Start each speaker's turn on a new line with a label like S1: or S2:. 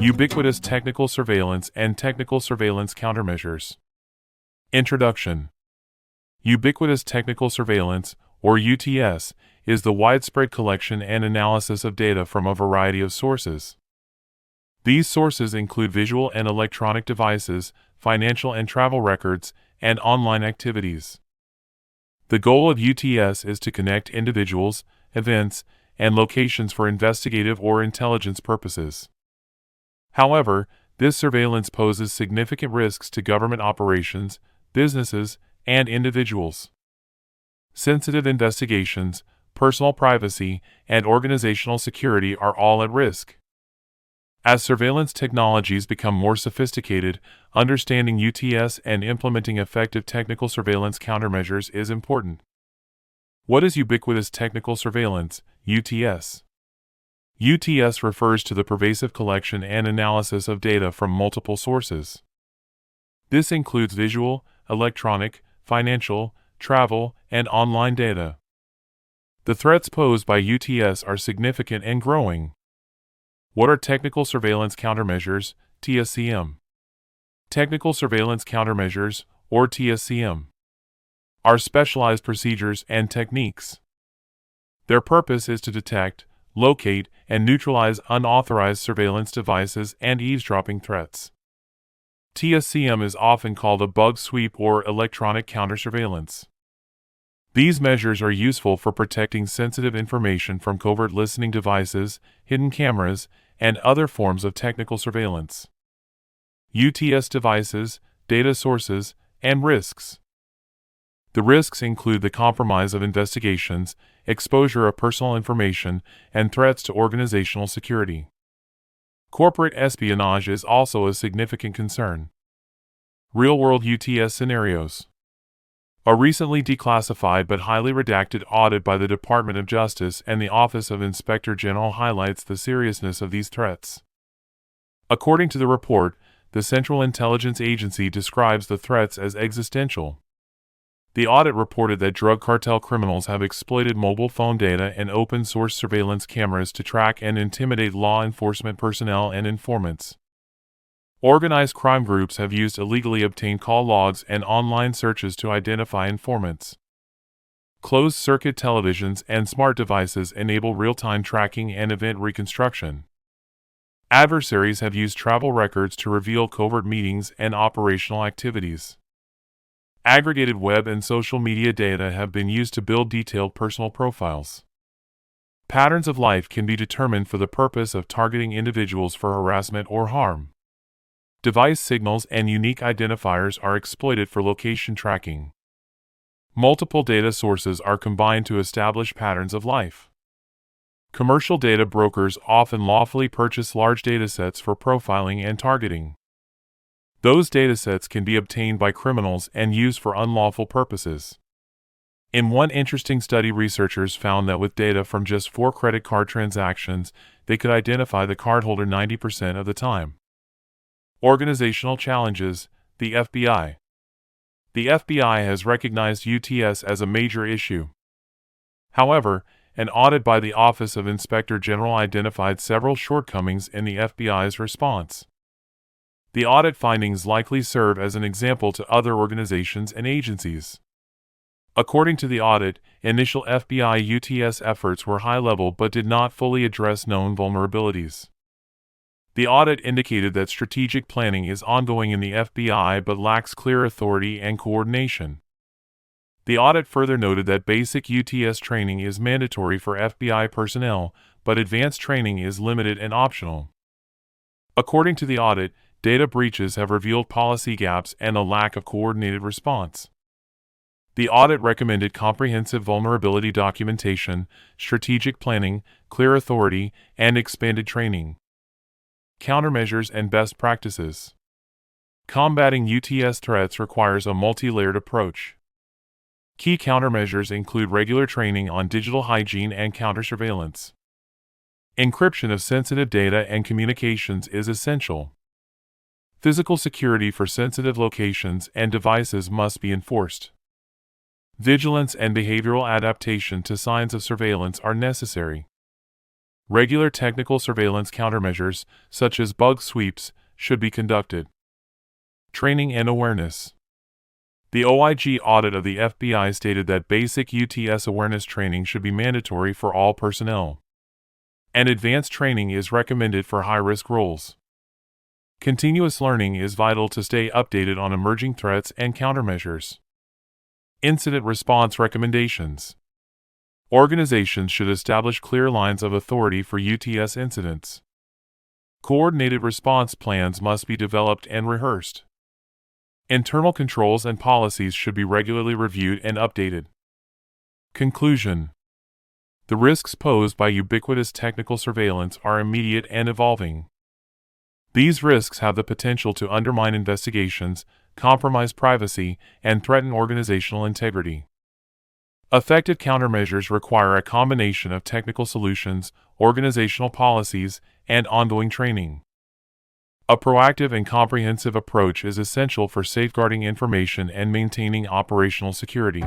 S1: Ubiquitous Technical Surveillance and Technical Surveillance Countermeasures. Introduction. Ubiquitous Technical Surveillance, or UTS, is the widespread collection and analysis of data from a variety of sources. These sources include visual and electronic devices, financial and travel records, and online activities. The goal of UTS is to connect individuals, events, and locations for investigative or intelligence purposes. However, this surveillance poses significant risks to government operations, businesses, and individuals. Sensitive investigations, personal privacy, and organizational security are all at risk. As surveillance technologies become more sophisticated, understanding UTS and implementing effective technical surveillance countermeasures is important. What is ubiquitous technical surveillance, UTS? UTS refers to the pervasive collection and analysis of data from multiple sources. This includes visual, electronic, financial, travel, and online data. The threats posed by UTS are significant and growing. What are technical surveillance countermeasures, TSCM? Technical surveillance countermeasures, or TSCM, are specialized procedures and techniques. Their purpose is to detect, locate, and neutralize unauthorized surveillance devices and eavesdropping threats. TSCM is often called a bug sweep or electronic counter-surveillance. These measures are useful for protecting sensitive information from covert listening devices, hidden cameras, and other forms of technical surveillance. UTS devices, data sources, and risks. The risks include the compromise of investigations, exposure of personal information, and threats to organizational security. Corporate espionage is also a significant concern. Real-world UTS scenarios. A recently declassified but highly redacted audit by the Department of Justice and the Office of Inspector General highlights the seriousness of these threats. According to the report, the Central Intelligence Agency describes the threats as existential. The audit reported that drug cartel criminals have exploited mobile phone data and open-source surveillance cameras to track and intimidate law enforcement personnel and informants. Organized crime groups have used illegally obtained call logs and online searches to identify informants. Closed-circuit televisions and smart devices enable real-time tracking and event reconstruction. Adversaries have used travel records to reveal covert meetings and operational activities. Aggregated web and social media data have been used to build detailed personal profiles. Patterns of life can be determined for the purpose of targeting individuals for harassment or harm. Device signals and unique identifiers are exploited for location tracking. Multiple data sources are combined to establish patterns of life. Commercial data brokers often lawfully purchase large datasets for profiling and targeting. Those datasets can be obtained by criminals and used for unlawful purposes. In one interesting study, researchers found that with data from just 4 credit card transactions, they could identify the cardholder 90% of the time. Organizational challenges, the FBI. The FBI has recognized UTS as a major issue. However, an audit by the Office of Inspector General identified several shortcomings in the FBI's response. The audit findings likely serve as an example to other organizations and agencies. According to the audit, initial FBI UTS efforts were high-level but did not fully address known vulnerabilities. The audit indicated that strategic planning is ongoing in the FBI but lacks clear authority and coordination. The audit further noted that basic UTS training is mandatory for FBI personnel, but advanced training is limited and optional. According to the audit, data breaches have revealed policy gaps and a lack of coordinated response. The audit recommended comprehensive vulnerability documentation, strategic planning, clear authority, and expanded training. Countermeasures and best practices. Combating UTS threats requires a multi-layered approach. Key countermeasures include regular training on digital hygiene and counter-surveillance. Encryption of sensitive data and communications is essential. Physical security for sensitive locations and devices must be enforced. Vigilance and behavioral adaptation to signs of surveillance are necessary. Regular technical surveillance countermeasures, such as bug sweeps, should be conducted. Training and awareness. The OIG audit of the FBI stated that basic UTS awareness training should be mandatory for all personnel, and advanced training is recommended for high-risk roles. Continuous learning is vital to stay updated on emerging threats and countermeasures. Incident response recommendations. Organizations should establish clear lines of authority for UTS incidents. Coordinated response plans must be developed and rehearsed. Internal controls and policies should be regularly reviewed and updated. Conclusion. The risks posed by ubiquitous technical surveillance are immediate and evolving. These risks have the potential to undermine investigations, compromise privacy, and threaten organizational integrity. Effective countermeasures require a combination of technical solutions, organizational policies, and ongoing training. A proactive and comprehensive approach is essential for safeguarding information and maintaining operational security.